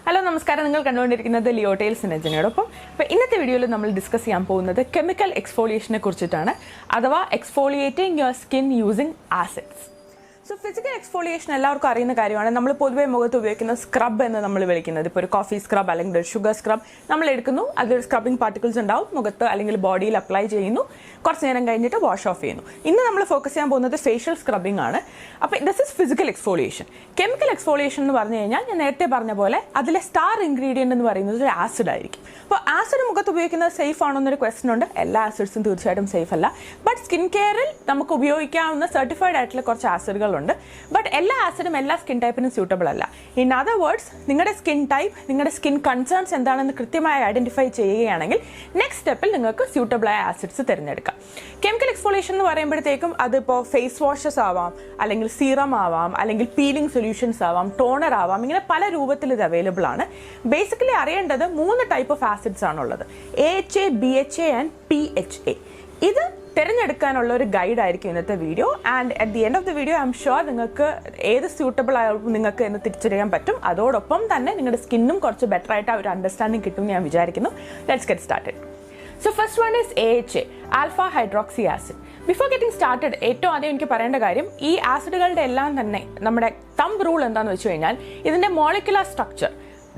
Hello, നമസ്കാരം. നിങ്ങൾ കണ്ടുകൊണ്ടിരിക്കുന്നത് Leotales Niranjanയോടൊപ്പം. അപ്പോൾ ഇന്നത്തെ വീഡിയോയിൽ നമ്മൾ ഡിസ്കസ് ചെയ്യാൻ പോകുന്നത് കെമിക്കൽ എക്സ്ഫോളിയേഷനെ കുറിച്ചിട്ടാണ്, അഥവാ exfoliating your skin using acids. So physical exfoliation എല്ലാവർക്കും അറിയുന്ന കാര്യമാണ്. നമ്മൾ പൊതുവെ മുഖത്ത് ഉപയോഗിക്കുന്ന സ്ക്രബ് എന്ന് നമ്മൾ വിളിക്കുന്നത്. ഇപ്പോൾ ഒരു കോഫി സ്ക്രബ് അല്ലെങ്കിൽ ഒരു ഷുഗർ സ്ക്രബ് നമ്മൾ എടുക്കുന്നു, അതിൽ സ്ക്രബിംഗ് പാർട്ടിക്കിൾസ് ഉണ്ടാവും, മുഖത്ത് അല്ലെങ്കിൽ ബോഡിയിൽ അപ്ലൈ ചെയ്യുന്നു, കുറച്ച് നേരം കഴിഞ്ഞിട്ട് വാഷ് ഓഫ് ചെയ്യുന്നു. ഇന്ന് നമ്മൾ ഫോക്കസ് ചെയ്യാൻ പോകുന്നത് ഫേഷ്യൽ സ്ക്രബിംഗ് ആണ്. അപ്പോൾ this is physical exfoliation. Chemical exfoliation എന്ന് പറഞ്ഞു കഴിഞ്ഞാൽ ഞാൻ നേരത്തെ പറഞ്ഞ പോലെ അതിലെ സ്റ്റാർ ഇൻഗ്രീഡിയൻ്റ് എന്ന് പറയുന്നത് ഒരു ആസിഡ് ആയിരിക്കും. അപ്പോൾ ആസിഡ് മുഖത്ത് ഉപയോഗിക്കുന്നത് സേഫ് ആണോ എന്നൊരു ക്വസ്റ്റൻ ഉണ്ട്. എല്ലാ ആസിഡ്സും തീർച്ചയായിട്ടും സേഫ് അല്ല. ബട്ട് സ്കിൻ കെയറിൽ നമുക്ക് ഉപയോഗിക്കാവുന്ന സർട്ടിഫൈഡ് ആയിട്ടുള്ള കുറച്ച് ആസിഡുകളുണ്ട്. ബട്ട് എല്ലാ ആസിഡും എല്ലാ സ്കിൻ ടൈപ്പിനും സ്യൂട്ടബിൾ അല്ല. ഇൻ അതർ വേർഡ്സ്, നിങ്ങളുടെ സ്കിൻ ടൈപ്പ്, നിങ്ങളുടെ സ്കിൻ കൺസേൺസ് എന്താണെന്ന് കൃത്യമായി ഐഡന്റിഫൈ ചെയ്യുകയാണെങ്കിൽ നെക്സ്റ്റ് സ്റ്റെപ്പിൽ നിങ്ങൾക്ക് സ്യൂട്ടബിൾ ആയ ആസിഡ്സ് തിരഞ്ഞെടുക്കാം. കെമിക്കൽ എക്സ്ഫോളിയേഷൻ എന്ന് പറയുമ്പോഴത്തേക്കും അതിപ്പോൾ ഫേസ് വാഷസ് ആവാം, അല്ലെങ്കിൽ സീറം ആവാം, അല്ലെങ്കിൽ പീലിംഗ് സൊല്യൂഷൻസ് ആവാം, ടോണർ ആവാം, ഇങ്ങനെ പല രൂപത്തിൽ ഇത് അവൈലബിൾ ആണ്. ബേസിക്കലി അറിയേണ്ടത് 3 ടൈപ്പ് ഓഫ് ആസിഡ്സ് ആണുള്ളത്: AHA, BHA ആൻഡ് PHA. ഇത് തിരഞ്ഞെടുക്കാനുള്ള ഒരു ഗൈഡ് ആയിരിക്കും ഇന്നത്തെ video. And at the end of the video I am sure നിങ്ങൾക്ക് ഏത് സ്യൂട്ടബിൾ ആയാലും നിങ്ങൾക്ക് എന്ന് തിരിച്ചറിയാൻ പറ്റും. അതോടൊപ്പം തന്നെ നിങ്ങളുടെ സ്കിന്നും കുറച്ച് ബെറ്റർ ആയിട്ട് ഒരു അണ്ടർസ്റ്റാൻഡിങ് കിട്ടും എന്ന് ഞാൻ വിചാരിക്കുന്നു. Let's get started. So first one is AHA, alpha hydroxy acid. Before getting started, ഏറ്റവും ആദ്യം എനിക്ക് പറയേണ്ട കാര്യം, ഈ ആസിഡുകളുടെ എല്ലാം തന്നെ നമ്മുടെ തമ്പ് റൂൾ എന്താണെന്ന് വെച്ച് കഴിഞ്ഞാൽ ഇതിന്റെ molecular structure,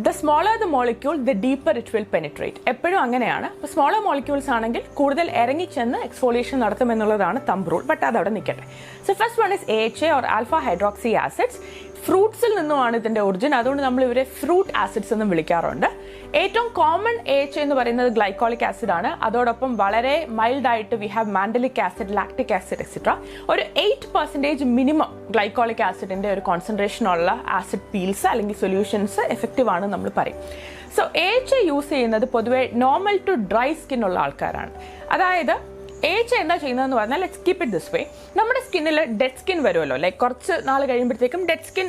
the smaller the molecule, the deeper it will penetrate. എപ്പോഴും അങ്ങനെയാണ്. അപ്പോൾ സ്മോളർ മോളിക്യൂൾസ് ആണെങ്കിൽ കൂടുതൽ ഇറങ്ങിച്ചെന്ന് എക്സ്ഫോളിയേഷൻ നടത്തുമെന്നുള്ളതാണ് തമ്പ് റൂൾ. ബട്ട് അതവിടെ നിൽക്കട്ടെ. So first one is AHA or alpha hydroxy acids. ഫ്രൂട്ട്സിൽ നിന്നുമാണ് ഇതിന്റെ ഒറിജിൻ. അതുകൊണ്ട് നമ്മൾ ഇവരെ ഫ്രൂട്ട് ആസിഡ്സ് എന്നും വിളിക്കാറുണ്ട്. ഏറ്റവും കോമൺ AHA എന്ന് പറയുന്നത് ഗ്ലൈക്കോളിക് ആസിഡ് ആണ്. അതോടൊപ്പം വളരെ മൈൽഡ് ആയിട്ട് we have mandelic acid, lactic acid etcetera. ഒരു 8% മിനിമം ഗ്ലൈക്കോളിക് ആസിഡിന്റെ ഒരു കോൺസെൻട്രേഷൻ ഉള്ള ആസിഡ് പീൽസ് അല്ലെങ്കിൽ സൊല്യൂഷൻസ് എഫക്റ്റീവ് ആണ് നമ്മൾ പറയും. സോ AHA യൂസ് ചെയ്യുന്നത് പൊതുവെ നോർമൽ ടു ഡ്രൈ സ്കിൻ ഉള്ള ആൾക്കാരാണ്. അതായത് AHA എന്താ ചെയ്യുന്നതെന്ന് പറഞ്ഞാൽ, let's keep it this way. നമ്മുടെ സ്കിന്നിൽ ഡെഡ് സ്കിൻ വരുമല്ലോ, ലൈക്ക് കുറച്ച് നാൾ കഴിയുമ്പോഴത്തേക്കും ഡെഡ് സ്കിൻ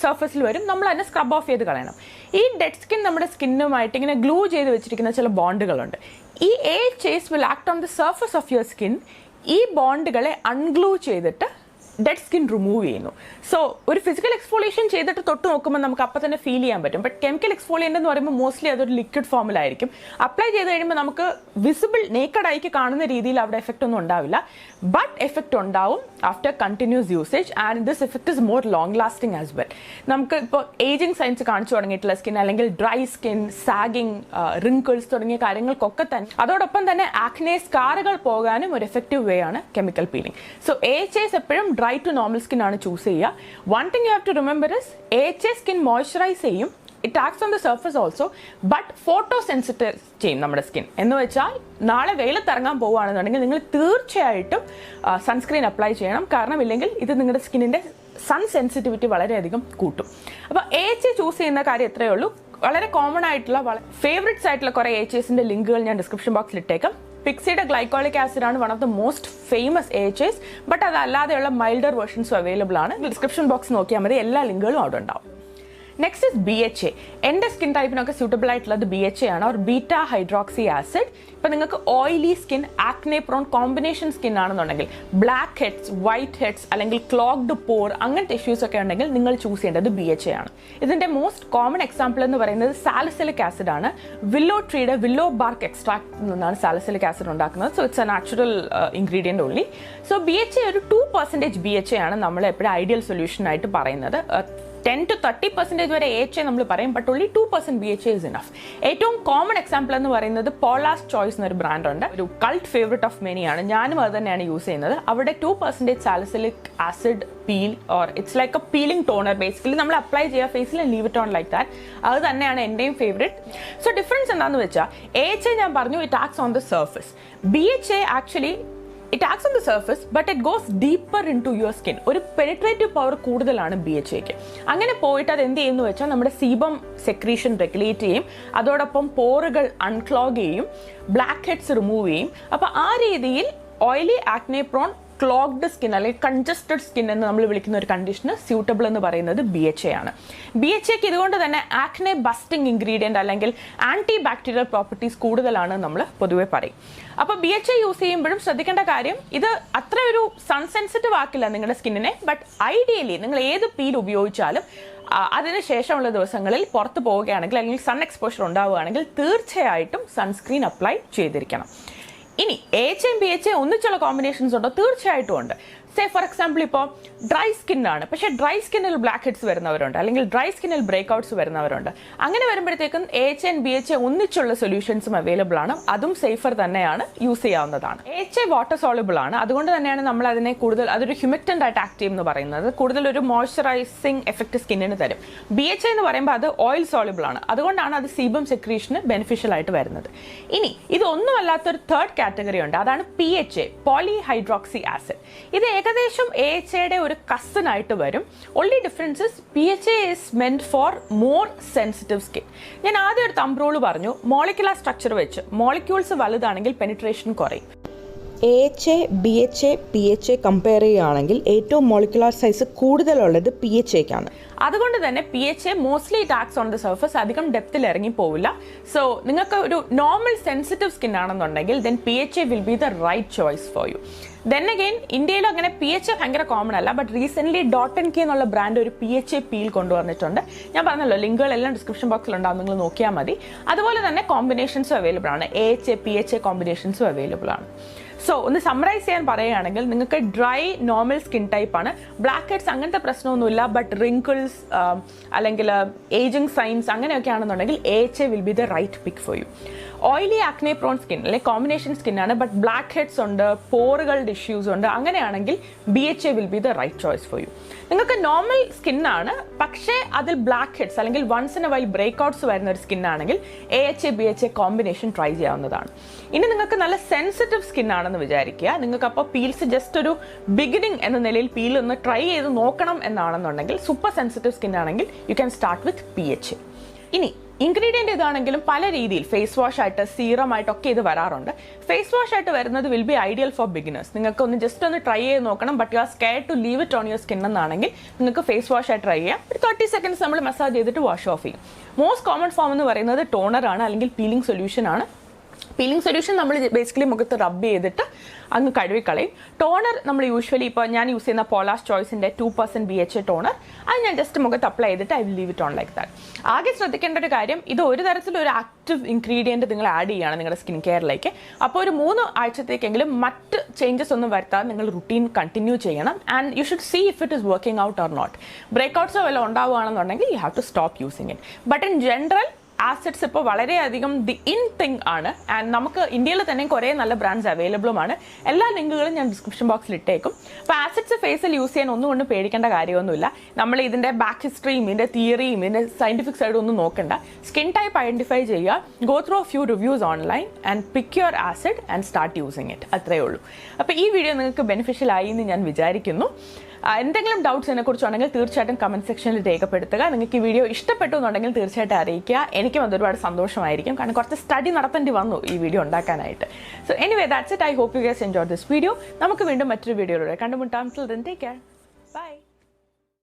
സർഫസിൽ വരും. നമ്മൾ അതിനെ സ്ക്രബ് ഓഫ് ചെയ്ത് കളയണം. ഈ ഡെഡ് സ്കിൻ നമ്മുടെ സ്കിന്നുമായിട്ട് ഇങ്ങനെ ഗ്ലൂ ചെയ്ത് വെച്ചിരിക്കുന്ന ചില ബോണ്ടുകളുണ്ട്. ഈ AHAs will act on the surface of your skin. ഈ ബോണ്ടുകളെ അൺഗ്ലൂ ചെയ്തിട്ട് ഡെഡ് സ്കിൻ റിമൂവ് ചെയ്യുന്നു. സോ ഒരു ഫിസിക്കൽ എക്സ്ഫോളിയേഷൻ ചെയ്തിട്ട് തൊട്ട് നോക്കുമ്പോൾ നമുക്ക് അപ്പം തന്നെ ഫീൽ ചെയ്യാൻ പറ്റും. ബട്ട് കെമിക്കൽ എക്സ്ഫോളിയൻ്റ് എന്ന് പറയുമ്പോൾ മോസ്റ്റ്ലി അതൊരു ലിക്വിഡ് ഫോമിലായിരിക്കും. അപ്ലൈ ചെയ്ത് കഴിയുമ്പോൾ നമുക്ക് വിസിബിൾ നേക്കഡ് ആയിക്ക് കാണുന്ന രീതിയിൽ അവിടെ എഫക്റ്റ് ഒന്നും ഉണ്ടാവില്ല. ബട്ട് എഫക്റ്റ് ഉണ്ടാവും after continuous usage. And this effect is more long lasting as well. നമുക്ക് ഇപ്പോൾ ഏജിങ് സയൻസ് കാണിച്ചു തുടങ്ങിയിട്ടുള്ള സ്കിൻ, അല്ലെങ്കിൽ ഡ്രൈ സ്കിൻ, സാഗിങ്, റിങ്കിൾസ് തുടങ്ങിയ കാര്യങ്ങൾക്കൊക്കെ തന്നെ, അതോടൊപ്പം തന്നെ ആക്നെ സ്കാറുകൾ പോകാനും ഒരു എഫക്റ്റീവ് വേ ആണ് കെമിക്കൽ പീലിംഗ്. സോ AHAs എപ്പോഴും ഡ്രൈ ടു നോർമൽ സ്കിൻ ആണ് ചൂസ് ചെയ്യുക. One thing you have to remember is AHA skin moisturise ചെയ്യും, it acts on the surface also, but photosensitive ചെയ്യും നമ്മുടെ skin. എന്ന് വെച്ചാൽ നാളെ വെയിലത്തിറങ്ങാൻ പോവുകയാണെന്നുണ്ടെങ്കിൽ നിങ്ങൾ തീർച്ചയായിട്ടും സൺസ്ക്രീൻ അപ്ലൈ ചെയ്യണം. കാരണം ഇല്ലെങ്കിൽ ഇത് നിങ്ങളുടെ സ്കിന്നിൻ്റെ സൺ സെൻസിറ്റിവിറ്റി വളരെയധികം കൂട്ടും. അപ്പോൾ AHA ചൂസ് ചെയ്യുന്ന കാര്യം എത്രയേ ഉള്ളൂ. വളരെ കോമൺ ആയിട്ടുള്ള ഫേവറേറ്റ്സ് ആയിട്ടുള്ള കുറേ AHAസിൻ്റെ ലിങ്കുകൾ ഞാൻ ഡിസ്ക്രിപ്ഷൻ ബോക്സിൽ ഇട്ടേക്കാം. പിക്സിയുടെ ഗ്ലൈക്കോളിക് ആസിഡ് ആണ് one of the most famous AHAs. But അതല്ലാതെയുള്ള മൈൽഡർ വെർഷൻസും അവൈലബിൾ ആണ്. ഡിസ്ക്രിപ്ഷൻ ബോക്സ് നോക്കിയാൽ മതി, എല്ലാ ലിങ്കുകളും അവിടെ ഉണ്ടാവും. Next is BHA. എൻ്റെ സ്കിൻ ടൈപ്പിനൊക്കെ സ്യൂട്ടബിൾ ആയിട്ടുള്ളത് BHA ആണ്, ഓർ ബീറ്റാ ഹൈഡ്രോക്സി ആസിഡ്. ഇപ്പം നിങ്ങൾക്ക് oily skin, acne prone combination skin ആണെന്നുണ്ടെങ്കിൽ, ബ്ലാക്ക് ഹെഡ്സ്, വൈറ്റ് ഹെഡ്സ്, അല്ലെങ്കിൽ ക്ലോഗ്ഡ് പോർ, അങ്ങനത്തെ ഇഷ്യൂസ് ഒക്കെ ഉണ്ടെങ്കിൽ നിങ്ങൾ ചൂസ് ചെയ്യേണ്ടത് BHA ആണ്. ഇതിൻ്റെ മോസ്റ്റ് കോമൺ എക്സാമ്പിൾ എന്ന് പറയുന്നത് സാലിസിലിക് ആസിഡ് ആണ്. വില്ലോ ട്രീയുടെ വില്ലോ ബാർക്ക് എക്സ്ട്രാക്ട് നിന്നാണ് സാലിസിലിക് ആസിഡ് ഉണ്ടാക്കുന്നത്. So it's A natural ingredient only. So BHA ഒരു 2% BHA ആണ് നമ്മൾ എപ്പോഴും ഐഡിയൽ സൊല്യൂഷൻ ആയിട്ട് പറയുന്നത്. 10 to 30% വരെ AHA നമ്മൾ പറയും, but only 2% BHA is enough. ഏറ്റവും കോമൺ എക്സാമ്പിൾ എന്ന് പറയുന്നത് പോളാസ് ചോയ്സ് എന്നൊരു ബ്രാൻഡ് ഉണ്ട്. ഒരു കൾട്ട് ഫേവറേറ്റ് ഓഫ് മെനി ആണ്. ഞാനും അത് തന്നെയാണ് യൂസ് ചെയ്യുന്നത്. അവിടെ 2% salicylic acid peel, or it's like A peeling toner. Basically നമ്മൾ അപ്ലൈ ചെയ്യുക ഫേസിൽ, leave it on like that. അത് തന്നെയാണ് എൻ്റെയും ഫേവറേറ്റ്. സോ ഡിഫറൻസ് എന്താണെന്ന് വെച്ചാൽ, AHA ഞാൻ പറഞ്ഞു it acts on the surface. BHA actually it acts on the surface, but it goes deeper into your skin. ഒരു പെനിട്രേറ്റീവ് പവർ കൂടുതലാണ് BHAക്ക്. അങ്ങനെ പോയിട്ട് അത് എന്ത് ചെയ്യുന്നു വെച്ചാൽ നമ്മുടെ സീബം സെക്രീഷൻ റെഗുലേറ്റ് ചെയ്യും, അതോടൊപ്പം പോറുകൾ അൺക്ലോഗ് ചെയ്യും, ബ്ലാക്ക് ഹെഡ്സ് റിമൂവ് ചെയ്യും. അപ്പോൾ ആ രീതിയിൽ oily, acne prawn, clogged skin അല്ലെങ്കിൽ കൺജസ്റ്റഡ് സ്കിൻ എന്ന് നമ്മൾ വിളിക്കുന്ന ഒരു കണ്ടീഷന് സ്യൂട്ടബിൾ എന്ന് പറയുന്നത് BHA ആണ്. BHAക്ക് ഇതുകൊണ്ട് തന്നെ ആക്നെ ബസ്റ്റിംഗ് ഇൻഗ്രീഡിയൻറ്റ് അല്ലെങ്കിൽ ആൻറ്റി ബാക്ടീരിയൽ പ്രോപ്പർട്ടീസ് കൂടുതലാണ് നമ്മൾ പൊതുവെ പറയും. അപ്പോൾ BHA യൂസ് ചെയ്യുമ്പോഴും ശ്രദ്ധിക്കേണ്ട കാര്യം, ഇത് അത്ര ഒരു സൺ സെൻസിറ്റീവ് ആക്കില്ല നിങ്ങളുടെ സ്കിന്നിനെ. ബട്ട് ഐഡിയലി നിങ്ങൾ ഏത് പീൽ ഉപയോഗിച്ചാലും അതിനുശേഷമുള്ള ദിവസങ്ങളിൽ പുറത്ത് പോവുകയാണെങ്കിൽ അല്ലെങ്കിൽ സൺ എക്സ്പോഷർ ഉണ്ടാവുകയാണെങ്കിൽ തീർച്ചയായിട്ടും സൺസ്ക്രീൻ അപ്ലൈ ചെയ്തിരിക്കണം. ഇനി AHA BHA ഒന്നിച്ചുള്ള കോമ്പിനേഷൻസ് ഉണ്ടോ? തീർച്ചയായിട്ടും ഉണ്ട്. സേ ഫോർ എക്സാമ്പിൾ ഇപ്പോൾ ഡ്രൈ സ്കിന്നാണ്, പക്ഷേ ഡ്രൈ സ്കിന്നിൽ ബ്ലാക്ക് ഹെഡ്സ് വരുന്നവരുണ്ട്, അല്ലെങ്കിൽ ഡ്രൈ സ്കിന്നിൽ ബ്രേക്ക്ഔട്ട്സ് വരുന്നവരുണ്ട്. അങ്ങനെ വരുമ്പോഴത്തേക്കും AHA BHA ഒന്നിച്ചുള്ള സൊല്യൂഷൻസും അവൈലബിൾ ആണ്. അതും സേഫർ തന്നെയാണ്, യൂസ് ചെയ്യാവുന്നതാണ്. AHA വാട്ടർ സോളിബിൾ ആണ്, അതുകൊണ്ട് തന്നെയാണ് നമ്മൾ അതിനെ കൂടുതൽ അതൊരു ഹ്യൂമിക്റ്റന്റ് ആയിട്ട് ആക്ട് ചെയ്യും എന്ന് പറയുന്നത്. കൂടുതൽ ഒരു മോയ്സ്ചറൈസിങ് എഫക്റ്റ് സ്കിന്നിന് തരും. BHA എന്ന് പറയുമ്പോൾ അത് ഓയിൽ സോളിബിൾ ആണ്, അതുകൊണ്ടാണ് അത് സീബം സെക്രീഷന് ബെനിഫിഷ്യൽ ആയിട്ട് വരുന്നത്. ഇനി ഇതൊന്നുമല്ലാത്തൊരു തേർഡ് കാറ്റഗറി ഉണ്ട്, അതാണ് PHA, പോളിഹൈഡ്രോക്സി ആസിഡ്. ഇത് ഏകദേശം AHAയുടെ ഒരു കസിൻ ആയിട്ട് വരും. Only differences PHA is meant for more sensitive skin. ഞാൻ ആദ്യം ഒരു തമ്പ് റൂൾ പറഞ്ഞു, മോളിക്കുലർ സ്ട്രക്ചർ വെച്ച് മോളിക്യൂൾസ് വലുതാണെങ്കിൽ പെനിട്രേഷൻ കുറയും. AHA BHA PHA കമ്പയർ ചെയ്യുകയാണെങ്കിൽ ഏറ്റവും മോളിക്കുലർ സൈസ് കൂടുതലുള്ളത് PHAക്കാണ്. അതുകൊണ്ട് തന്നെ PHA മോസ്റ്റ്ലി ടാക്സ് ഓൺ ദ സർഫസ്, അധികം ഡെപ്തിൽ ഇറങ്ങി പോവില്ല. സോ നിങ്ങൾക്ക് ഒരു നോർമൽ സെൻസിറ്റീവ് സ്കിൻ ആണെന്നുണ്ടെങ്കിൽ then PHA will be the right choice for you. Then again ഇന്ത്യയിലും അങ്ങനെ PHA ഭയങ്കര കോമൺ അല്ല, ബട്ട് റീസെന്റ് .N K എന്നുള്ള ബ്രാൻഡ് ഒരു PHA പീൽ കൊണ്ടുവന്നിട്ടുണ്ട്. ഞാൻ പറഞ്ഞല്ലോ, ലിങ്കുകളെല്ലാം ഡിസ്ക്രിപ്ഷൻ ബോക്സിൽ ഉണ്ടാവും, നിങ്ങൾ നോക്കിയാൽ മതി. അതുപോലെ തന്നെ കോമ്പിനേഷൻസും അവൈലബിൾ ആണ്, AHA PHA കോമ്പിനേഷൻസും അവൈലബിൾ ആണ്. സോ ഒന്ന് സമ്മറൈസ് ചെയ്യാൻ പറയുകയാണെങ്കിൽ നിങ്ങൾക്ക് ഡ്രൈ നോർമൽ സ്കിൻ ടൈപ്പ് ആണ്, ബ്ലാക്ക് ഹെഡ്സ് അങ്ങനത്തെ പ്രശ്നമൊന്നുമില്ല, ബട്ട് റിങ്കിൾസ് അല്ലെങ്കിൽ ഏജിങ് സൈൻസ് അങ്ങനെയൊക്കെ ആണെന്നുണ്ടെങ്കിൽ AHA will be the right pick for you. Oily acne prone skin അല്ലെങ്കിൽ കോമ്പിനേഷൻ സ്കിൻ ആണ്, ബട്ട് ബ്ലാക്ക് ഹെഡ്സ് ഉണ്ട്, പോറുകളുടെ ഇഷ്യൂസ് ഉണ്ട്, അങ്ങനെയാണെങ്കിൽ BHA will be the right choice for you. നിങ്ങൾക്ക് നോർമൽ സ്കിന്നാണ്, പക്ഷേ അതിൽ ബ്ലാക്ക് ഹെഡ്സ് അല്ലെങ്കിൽ once in a while breakouts വരുന്ന ഒരു സ്കിന്നാണെങ്കിൽ AHA BHA കോമ്പിനേഷൻ ട്രൈ ചെയ്യാവുന്നതാണ്. ഇനി നിങ്ങൾക്ക് നല്ല സെൻസിറ്റീവ് സ്കിൻ ആണെന്ന് വിചാരിക്കുക, നിങ്ങൾക്ക് അപ്പോൾ പീൽസ് ജസ്റ്റ് ഒരു ബിഗിനിങ് എന്ന നിലയിൽ പീൽ ഒന്ന് ട്രൈ ചെയ്ത് നോക്കണം എന്നാണെന്നുണ്ടെങ്കിൽ, സൂപ്പർ സെൻസിറ്റീവ് സ്കിൻ ആണെങ്കിൽ you can start with PHA. ഇനി ഇൻഗ്രീഡിയൻ്റ് ഇതാണെങ്കിലും പല രീതിയിൽ ഫേസ് വാഷ് ആയിട്ട് സീറം ആയിട്ടൊക്കെ ഇത് വരാറുണ്ട്. ഫേസ് വാഷ് ആയിട്ട് വരുന്നത് will be ideal for beginners. നിങ്ങൾക്ക് ഒന്ന് ജസ്റ്റ് ഒന്ന് ട്രൈ ചെയ്ത് നോക്കണം, but you are scared to leave it on your skin എന്നാണെങ്കിൽ നിങ്ങൾക്ക് ഫേസ് വാഷ് ആയിട്ട് ട്രൈ ചെയ്യാം. ഒരു 30 seconds നമ്മൾ മസാജ് ചെയ്തിട്ട് വാഷ് ഓഫ് ചെയ്യും. മോസ്റ്റ് കോമൺ ഫോം എന്ന് പറയുന്നത് ടോണർ ആണ്, അല്ലെങ്കിൽ പീലിംഗ് സൊല്യൂഷൻ ആണ്. പീലിംഗ് സൊല്യൂഷൻ നമ്മൾ ബേസിക്കലി മുഖത്ത് റബ്ബ് ചെയ്തിട്ട് അങ്ങ് കഴുകിക്കളയും. ടോണർ നമ്മൾ യൂഷ്വലി ഇപ്പോൾ ഞാൻ യൂസ് ചെയ്യുന്ന പോളാസ് ചോയ്സിൻ്റെ 2% BHA ടോണർ, അത് ഞാൻ ജസ്റ്റ് മുഖത്ത് അപ്ലൈ ചെയ്തിട്ട് I will leave it on like that. ആകെ ശ്രദ്ധിക്കേണ്ട ഒരു കാര്യം, ഇത് ഒരു തരത്തിലൊരു ആക്റ്റീവ് ഇൻഗ്രീഡിയൻറ്റ് നിങ്ങൾ ആഡ് ചെയ്യുകയാണ് നിങ്ങളുടെ സ്കിൻ കെയറിലേക്ക്. അപ്പോൾ ഒരു 3 ആഴ്ചത്തേക്കെങ്കിലും മറ്റ് ചേഞ്ചസ് ഒന്നും വരുത്താതെ നിങ്ങൾ റുട്ടീൻ കണ്ടിന്യൂ ചെയ്യണം. And you should see if it is working out or not. ബ്രേക്ക്ഔട്ട്സോ വല്ലതും ഉണ്ടാവുകയാണെന്നുണ്ടെങ്കിൽ you have to stop using it. But in general acids ഇപ്പോൾ വളരെയധികം ദി ഇൻ തിങ് ആണ്. ആൻഡ് നമുക്ക് ഇന്ത്യയിൽ തന്നെ കുറേ നല്ല ബ്രാൻഡ്സ് അവൈലബിളുമാണ്. എല്ലാ ലിങ്കുകളും ഞാൻ ഡിസ്ക്രിപ്ഷൻ ബോക്സിൽ ഇട്ടേക്കും. അപ്പോൾ ആസിഡ്സ് ഫേസിൽ യൂസ് ചെയ്യാൻ ഒന്നുകൊണ്ട് പേടിക്കേണ്ട കാര്യമൊന്നുമില്ല. നമ്മൾ ഇതിൻ്റെ ബാക്ക് ഹിസ്റ്ററിയും ഇതിൻ്റെ തിയറിയും ഇതിൻ്റെ സയൻറ്റിഫിക് സൈഡും ഒന്നും നോക്കണ്ട. സ്കിൻ ടൈപ്പ് ഐഡൻറ്റിഫൈ ചെയ്യുക, go through A few reviews online and pick your acid and start using it. അത്രയേ ഉള്ളൂ. അപ്പോൾ ഈ വീഡിയോ നിങ്ങൾക്ക് ബെനിഫിഷ്യൽ ആയി എന്ന് ഞാൻ വിചാരിക്കുന്നു. എന്തെങ്കിലും ഡൗട്ട്സ് ഇതിനെക്കുറിച്ചുണ്ടെങ്കിൽ തീർച്ചയായിട്ടും കമൻറ്റ് സെക്ഷനിൽ രേഖപ്പെടുത്തുക. നിങ്ങൾക്ക് ഈ വീഡിയോ ഇഷ്ടപ്പെട്ടു എന്നുണ്ടെങ്കിൽ തീർച്ചയായിട്ടും അറിയിക്കുക. എനിക്കും അതൊരുപാട് സന്തോഷമായിരിക്കും, കാരണം കുറച്ച് സ്റ്റഡി നടത്തേണ്ടി വന്നു ഈ വീഡിയോ ഉണ്ടാക്കാനായിട്ട്. So anyway that's it. I hope you guys enjoy this video. നമുക്ക് വീണ്ടും മറ്റൊരു വീഡിയോയിലൂടെ കണ്ടുമുട്ടാം. Till then take care. By.